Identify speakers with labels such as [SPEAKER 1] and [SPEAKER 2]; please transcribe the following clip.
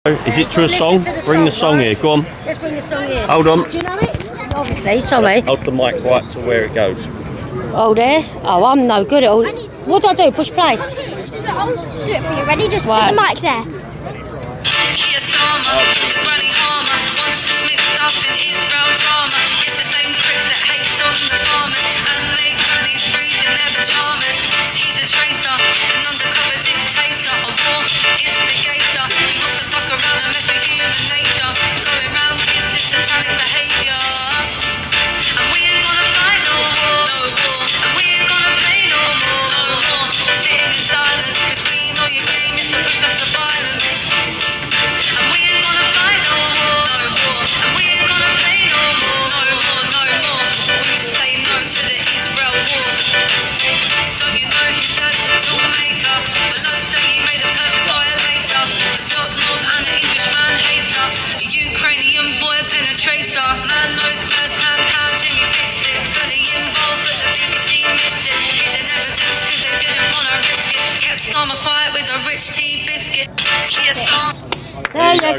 [SPEAKER 1] Is it to a song? Bring the song here, go on.
[SPEAKER 2] Let's bring the song here.
[SPEAKER 1] Hold on.
[SPEAKER 2] Do you know it? Obviously, sorry.
[SPEAKER 1] Hold the mic right to where it goes.
[SPEAKER 2] Oh, there? Oh, I'm no good at all. What do I do? Push play?
[SPEAKER 3] I'll do it for you. Ready? Just
[SPEAKER 2] Right.
[SPEAKER 3] put the mic there.
[SPEAKER 4] Man knows firsthand how Jimmy fixed it. Fully involved, but the BBC missed it. Hidden evidence because they didn't want to risk it. Kept Starmer quiet with a rich tea biscuit.
[SPEAKER 2] There you go.